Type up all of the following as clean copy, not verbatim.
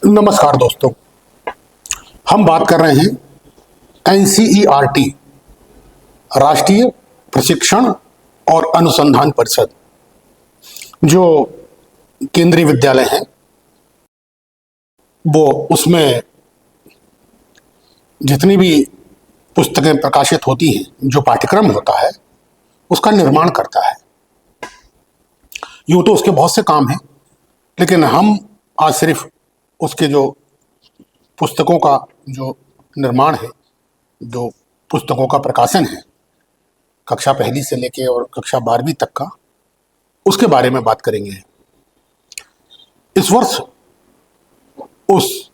नमस्कार दोस्तों, हम बात कर रहे हैं एनसीईआरटी राष्ट्रीय प्रशिक्षण और अनुसंधान परिषद जो केंद्रीय विद्यालय हैं वो उसमें जितनी भी पुस्तकें प्रकाशित होती हैं, जो पाठ्यक्रम होता है उसका निर्माण करता है। यूँ तो उसके बहुत से काम हैं, लेकिन हम आज सिर्फ उसके जो पुस्तकों का जो निर्माण है, जो पुस्तकों का प्रकाशन है कक्षा पहली से लेके और कक्षा 12वीं तक का, उसके बारे में बात करेंगे। इस वर्ष उस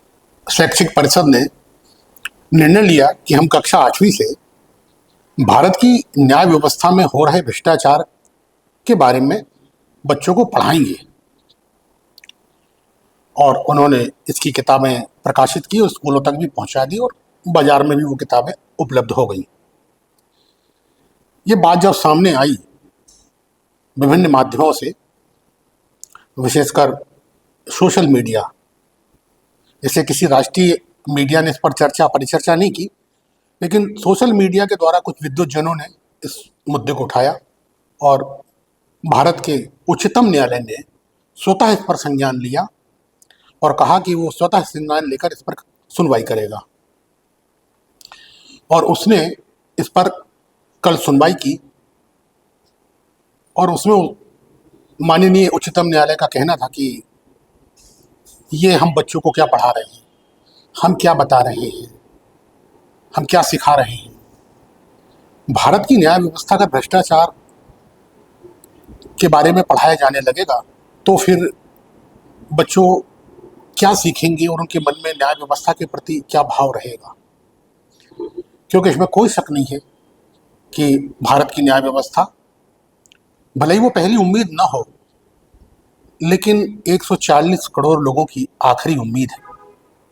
शैक्षिक परिषद ने निर्णय लिया कि हम कक्षा 8वीं से भारत की न्याय व्यवस्था में हो रहे भ्रष्टाचार के बारे में बच्चों को पढ़ाएंगे, और उन्होंने इसकी किताबें प्रकाशित की और स्कूलों तक भी पहुंचा दी और बाजार में भी वो किताबें उपलब्ध हो गई। ये बात जब सामने आई विभिन्न माध्यमों से, विशेषकर सोशल मीडिया, जैसे किसी राष्ट्रीय मीडिया ने इस पर परिचर्चा नहीं की, लेकिन सोशल मीडिया के द्वारा कुछ विद्वज्जनों ने इस मुद्दे को उठाया और भारत के उच्चतम न्यायालय ने स्वतः इस पर संज्ञान लिया और कहा कि वो स्वतः संज्ञान लेकर इस पर सुनवाई करेगा। और उसने इस पर कल सुनवाई की और उसमें माननीय उच्चतम न्यायालय का कहना था कि ये हम बच्चों को क्या पढ़ा रहे हैं, हम क्या बता रहे हैं, हम क्या सिखा रहे हैं। भारत की न्याय व्यवस्था का भ्रष्टाचार के बारे में पढ़ाया जाने लगेगा तो फिर बच्चों क्या सीखेंगे और उनके मन में न्याय व्यवस्था के प्रति क्या भाव रहेगा। क्योंकि इसमें कोई शक नहीं है कि भारत की न्याय व्यवस्था, भले ही वो पहली उम्मीद न हो, लेकिन 140 करोड़ लोगों की आखिरी उम्मीद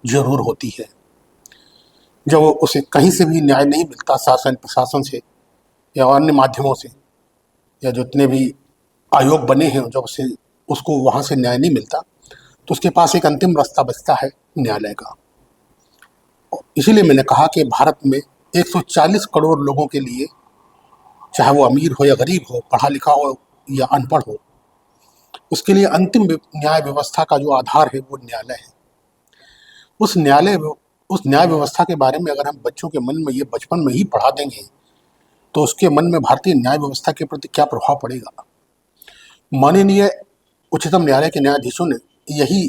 जरूर होती है। जब उसे कहीं से भी न्याय नहीं मिलता, शासन प्रशासन से या अन्य माध्यमों से, या जितने भी आयोग बने हैं, जब उसे उसको वहाँ से न्याय नहीं मिलता तो उसके पास एक अंतिम रास्ता बचता है न्यायालय का। इसीलिए मैंने कहा कि भारत में 140 करोड़ लोगों के लिए, चाहे वो अमीर हो या गरीब हो, पढ़ा लिखा हो या अनपढ़ हो, उसके लिए अंतिम न्याय व्यवस्था का जो आधार है वो न्यायालय है। उस न्याय व्यवस्था के बारे में अगर हम बच्चों के मन में ये बचपन में ही पढ़ा देंगे तो उसके मन में भारतीय न्याय व्यवस्था के प्रति क्या प्रभाव पड़ेगा। माननीय उच्चतम न्यायालय के न्यायाधीशों ने यही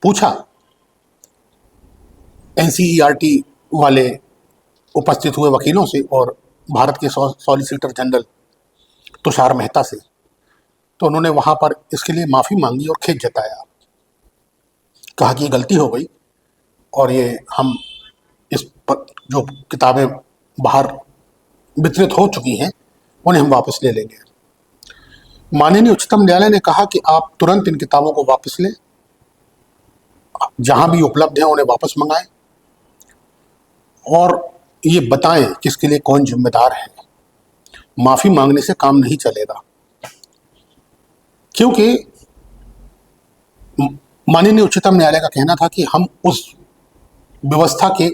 पूछा एनसीईआरटी वाले उपस्थित हुए वकीलों से और भारत के सॉलिसिटर जनरल तुषार मेहता से। तो उन्होंने वहाँ पर इसके लिए माफ़ी मांगी और खेद जताया, कहा कि ये गलती हो गई और ये हम इस पर जो किताबें बाहर वितरित हो चुकी हैं उन्हें हम वापस ले लेंगे। माननीय उच्चतम न्यायालय ने कहा कि आप तुरंत इन किताबों को वापस लें, जहां भी उपलब्ध हैं उन्हें वापस मंगाएं और ये बताएं कि इसके लिए कौन जिम्मेदार है। माफी मांगने से काम नहीं चलेगा, क्योंकि माननीय उच्चतम न्यायालय का कहना था कि हम उस व्यवस्था के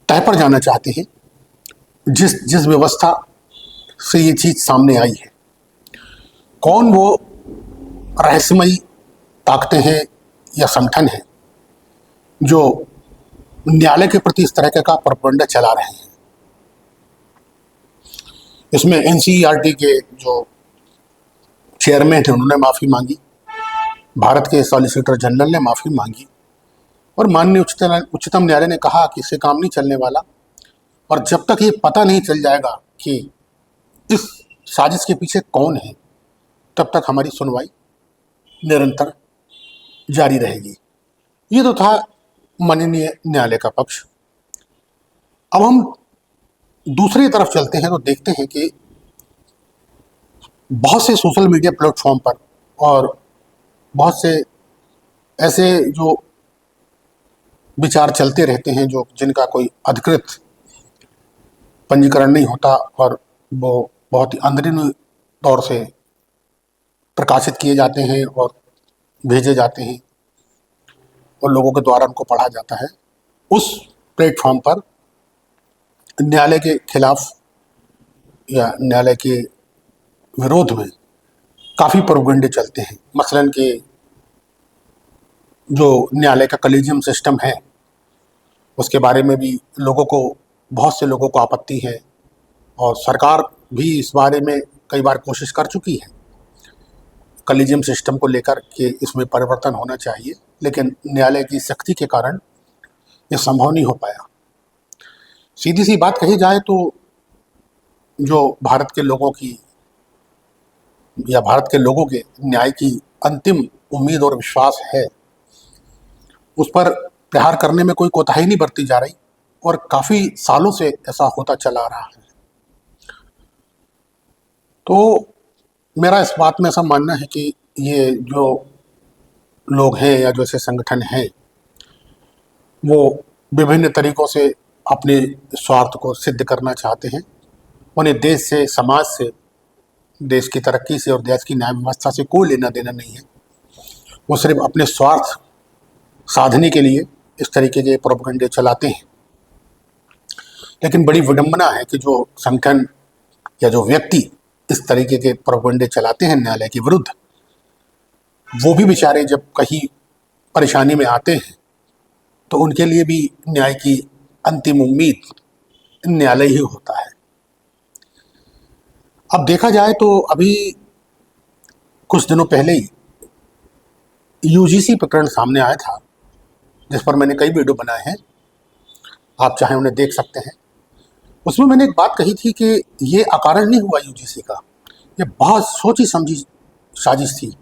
तह पर जाना चाहते हैं जिस व्यवस्था से ये चीज सामने आई है। कौन वो रहस्यमयी ताकतें हैं या संगठन हैं जो न्यायालय के प्रति इस तरह का प्रोपेगेंडा चला रहे हैं। इसमें एनसीईआरटी के जो चेयरमैन थे उन्होंने माफ़ी मांगी, भारत के सॉलिसिटर जनरल ने माफ़ी मांगी और माननीय उच्चतम न्यायालय ने कहा कि इससे काम नहीं चलने वाला, और जब तक ये पता नहीं चल जाएगा कि इस साजिश के पीछे कौन है तब तक हमारी सुनवाई निरंतर जारी रहेगी। ये तो था माननीय न्यायालय का पक्ष। अब हम दूसरी तरफ चलते हैं तो देखते हैं कि बहुत से सोशल मीडिया प्लेटफॉर्म पर और बहुत से ऐसे जो विचार चलते रहते हैं जो जिनका कोई अधिकृत पंजीकरण नहीं होता और वो बहुत ही अंदरूनी तौर से प्रकाशित किए जाते हैं और भेजे जाते हैं और लोगों के द्वारा उनको पढ़ा जाता है, उस प्लेटफॉर्म पर न्यायालय के खिलाफ या न्यायालय के विरोध में काफ़ी प्रोपेगेंडे चलते हैं। मसलन कि जो न्यायालय का कॉलेजियम सिस्टम है उसके बारे में भी बहुत से लोगों को आपत्ति है, और सरकार भी इस बारे में कई बार कोशिश कर चुकी है कॉलेजियम सिस्टम को लेकर कि इसमें परिवर्तन होना चाहिए, लेकिन न्यायालय की सख्ती के कारण ये संभव नहीं हो पाया। सीधी सी बात कही जाए तो जो भारत के लोगों की या भारत के लोगों के न्याय की अंतिम उम्मीद और विश्वास है, उस पर प्रहार करने में कोई कोताही नहीं बरती जा रही, और काफ़ी सालों से ऐसा होता चला रहा है। तो मेरा इस बात में ऐसा मानना है कि ये जो लोग हैं या जो ऐसे संगठन हैं वो विभिन्न तरीक़ों से अपने स्वार्थ को सिद्ध करना चाहते हैं। उन्हें देश से, समाज से, देश की तरक्की से और देश की न्याय व्यवस्था से कोई लेना देना नहीं है। वो सिर्फ अपने स्वार्थ साधने के लिए इस तरीके के प्रोपेगेंडे चलाते हैं। लेकिन बड़ी विडंबना है कि जो संगठन या जो व्यक्ति इस तरीके के प्रोपेगेंडे चलाते हैं न्यायालय के विरुद्ध, वो भी बेचारे जब कहीं परेशानी में आते हैं तो उनके लिए भी न्याय की अंतिम उम्मीद न्यायालय ही होता है। अब देखा जाए तो अभी कुछ दिनों पहले ही यूजीसी प्रकरण सामने आया था, जिस पर मैंने कई वीडियो बनाए हैं, आप चाहें उन्हें देख सकते हैं। उसमें मैंने एक बात कही थी कि ये अकारण नहीं हुआ यूजीसी का, ये बहुत सोची समझी साजिश थी,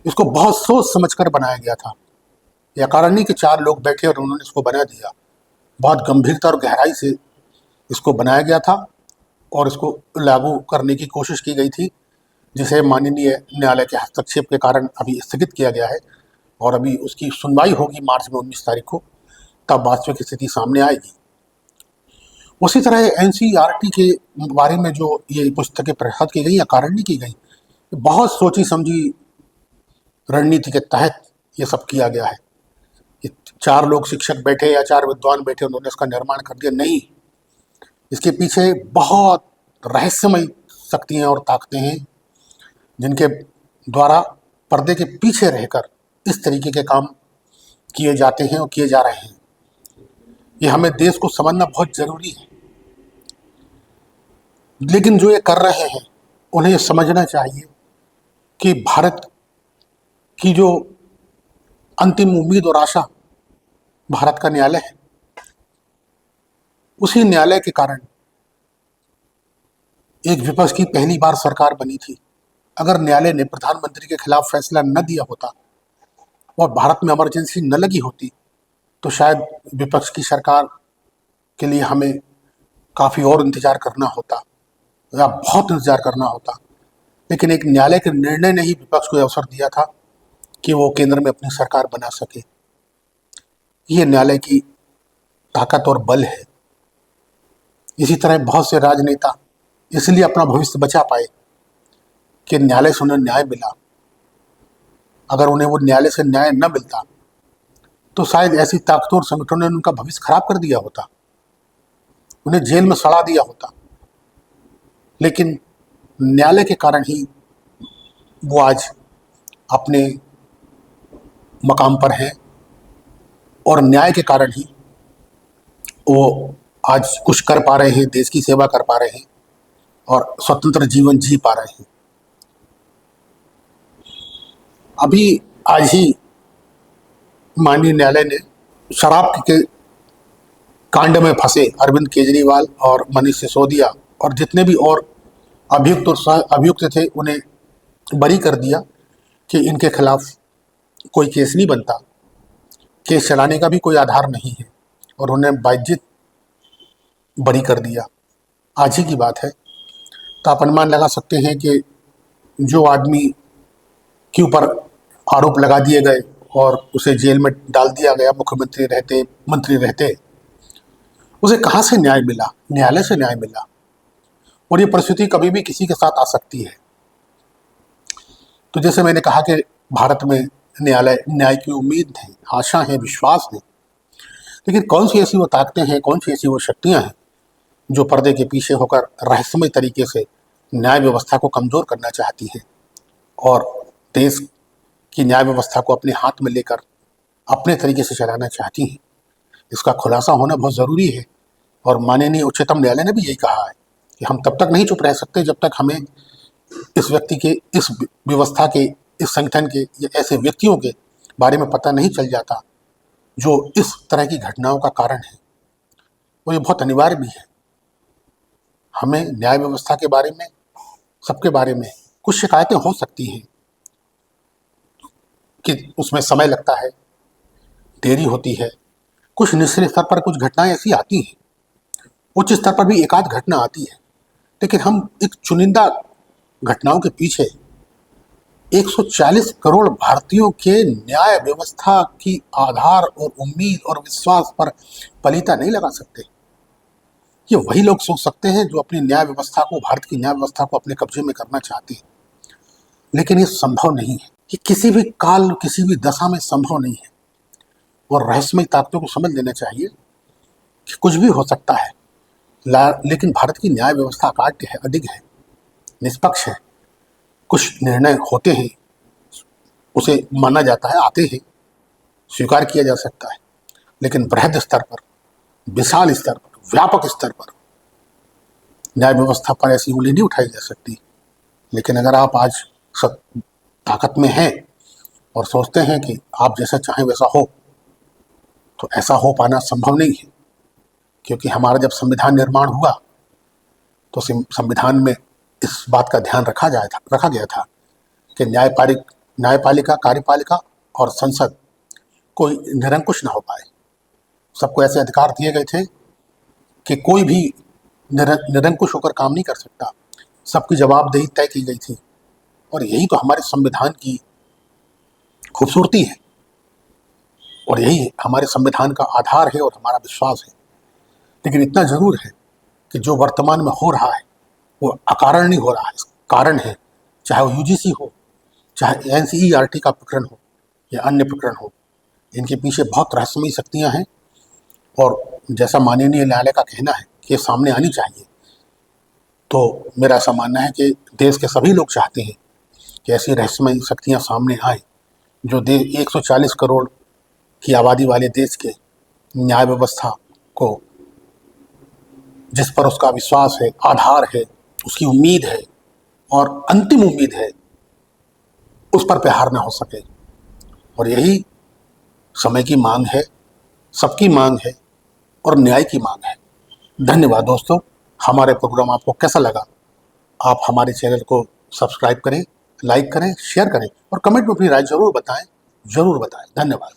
इसको बहुत सोच समझकर बनाया गया था। ये अकारण नहीं कि चार लोग बैठे और उन्होंने इसको बना दिया, बहुत गंभीरता और गहराई से इसको बनाया गया था और इसको लागू करने की कोशिश की गई थी, जिसे माननीय न्यायालय के हस्तक्षेप के कारण अभी स्थगित किया गया है, और अभी उसकी सुनवाई होगी मार्च में 19 तारीख को, तब वास्तविक स्थिति सामने आएगी। उसी तरह एनसीईआरटी के बारे में जो ये पुस्तकें प्रकाशित की गई या कारण नहीं की गई, बहुत सोची समझी रणनीति के तहत ये सब किया गया है। ये चार लोग शिक्षक बैठे या चार विद्वान बैठे उन्होंने इसका निर्माण कर दिया, नहीं, इसके पीछे बहुत रहस्यमय शक्तियाँ और ताकतें हैं जिनके द्वारा पर्दे के पीछे रहकर इस तरीके के काम किए जाते हैं और किए जा रहे हैं। ये हमें देश को समझना बहुत ज़रूरी है। लेकिन जो ये कर रहे हैं उन्हें ये समझना चाहिए कि भारत की जो अंतिम उम्मीद और आशा भारत का न्यायालय है, उसी न्यायालय के कारण एक विपक्ष की पहली बार सरकार बनी थी। अगर न्यायालय ने प्रधानमंत्री के खिलाफ फैसला न दिया होता और भारत में इमरजेंसी न लगी होती तो शायद विपक्ष की सरकार के लिए हमें काफ़ी और इंतज़ार करना होता या बहुत इंतज़ार करना होता। लेकिन एक न्यायालय के निर्णय ने ही विपक्ष को अवसर दिया था कि वो केंद्र में अपनी सरकार बना सके। ये न्यायालय की ताकत और बल है। इसी तरह बहुत से राजनेता इसलिए अपना भविष्य बचा पाए कि न्यायालय से उन्हें न्याय मिला। अगर उन्हें वो न्यायालय से न्याय न मिलता तो शायद ऐसी ताकतों और संगठनों ने उनका भविष्य खराब कर दिया होता, उन्हें जेल में सड़ा दिया होता। लेकिन न्यायालय के कारण ही वो आज अपने मकाम पर हैं और न्याय के कारण ही वो आज कुछ कर पा रहे हैं, देश की सेवा कर पा रहे हैं और स्वतंत्र जीवन जी पा रहे हैं। अभी आज ही माननीय न्यायालय ने शराब के कांड में फंसे अरविंद केजरीवाल और मनीष सिसोदिया और जितने भी और अभियुक्त और सह अभियुक्त थे उन्हें बरी कर दिया कि इनके खिलाफ कोई केस नहीं बनता, केस चलाने का भी कोई आधार नहीं है, और उन्हें बाइज्जत बरी कर दिया। आज ही की बात है। तो आप अनुमान लगा सकते हैं कि जो आदमी के ऊपर आरोप लगा दिए गए और उसे जेल में डाल दिया गया, मुख्यमंत्री रहते, मंत्री रहते, उसे कहाँ से न्याय मिला? न्यायालय से न्याय मिला। और ये परिस्थिति कभी भी किसी के साथ आ सकती है। तो जैसे मैंने कहा कि भारत में न्याय की उम्मीद है, आशा है, विश्वास है। लेकिन कौन सी ऐसी वो ताकतें हैं, कौन सी ऐसी वो शक्तियां हैं जो पर्दे के पीछे होकर रहस्यमय तरीके से न्याय व्यवस्था को कमजोर करना चाहती हैं और देश की न्याय व्यवस्था को अपने हाथ में लेकर अपने तरीके से चलाना चाहती हैं। इसका खुलासा होना बहुत ज़रूरी है। और माननीय उच्चतम न्यायालय ने भी यही कहा है कि हम तब तक नहीं चुप रह सकते जब तक हमें इस व्यक्ति के, इस व्यवस्था के, इस संगठन के या ऐसे व्यक्तियों के बारे में पता नहीं चल जाता जो इस तरह की घटनाओं का कारण है। और ये बहुत अनिवार्य भी है। हमें न्याय व्यवस्था के बारे में, सबके बारे में कुछ शिकायतें हो सकती हैं कि उसमें समय लगता है, देरी होती है, कुछ निचले स्तर पर कुछ घटनाएं ऐसी आती हैं, उच्च स्तर पर भी एक आध घटना आती है। लेकिन हम एक चुनिंदा घटनाओं के पीछे 140 करोड़ भारतीयों के न्याय व्यवस्था की आधार और उम्मीद और विश्वास पर पलीता नहीं लगा सकते। ये वही लोग सोच सकते हैं जो अपनी न्याय व्यवस्था को, भारत की न्याय व्यवस्था को अपने कब्जे में करना चाहते हैं। लेकिन ये संभव नहीं है, ये किसी भी काल, किसी भी दशा में संभव नहीं है। और रहस्यमय ताकतों को समझ लेना चाहिए कि कुछ भी हो सकता है, लेकिन भारत की न्याय व्यवस्था अकाट्य है, अडिग है, निष्पक्ष है। कुछ निर्णय होते हैं, उसे माना जाता है, आते हैं, स्वीकार किया जा सकता है। लेकिन बृहद स्तर पर, विशाल स्तर पर, व्यापक स्तर पर न्याय व्यवस्था पर ऐसी उंगली नहीं उठाई जा सकती। लेकिन अगर आप आज ताकत में हैं और सोचते हैं कि आप जैसा चाहें वैसा हो, तो ऐसा हो पाना संभव नहीं है। क्योंकि हमारा जब संविधान निर्माण हुआ तो संविधान में इस बात का ध्यान रखा गया था कि न्यायपालिका, कार्यपालिका और संसद कोई निरंकुश ना हो पाए। सबको ऐसे अधिकार दिए गए थे कि कोई भी निरंकुश होकर काम नहीं कर सकता। सबकी जवाबदेही तय की गई थी। और यही तो हमारे संविधान की खूबसूरती है और यही हमारे संविधान का आधार है और हमारा विश्वास है। लेकिन इतना जरूर है कि जो वर्तमान में हो रहा है वो अकारण नहीं हो रहा है, कारण है। चाहे वो यूजीसी हो, चाहे एनसीईआरटी का प्रकरण हो या अन्य प्रकरण हो, इनके पीछे बहुत रहस्यमयी शक्तियां हैं। और जैसा माननीय न्यायालय का कहना है कि ये सामने आनी चाहिए, तो मेरा ऐसा मानना है कि देश के सभी लोग चाहते हैं कि ऐसी रहस्यमयी शक्तियां सामने आए जो 140 करोड़ की आबादी वाले देश के न्याय व्यवस्था को, जिस पर उसका विश्वास है, आधार है, उसकी उम्मीद है और अंतिम उम्मीद है, उस पर प्रहार ना हो सके। और यही समय की मांग है, सबकी मांग है और न्याय की मांग है। धन्यवाद दोस्तों। हमारे प्रोग्राम आपको कैसा लगा? आप हमारे चैनल को सब्सक्राइब करें, लाइक करें, शेयर करें और कमेंट में अपनी राय जरूर बताएं। धन्यवाद।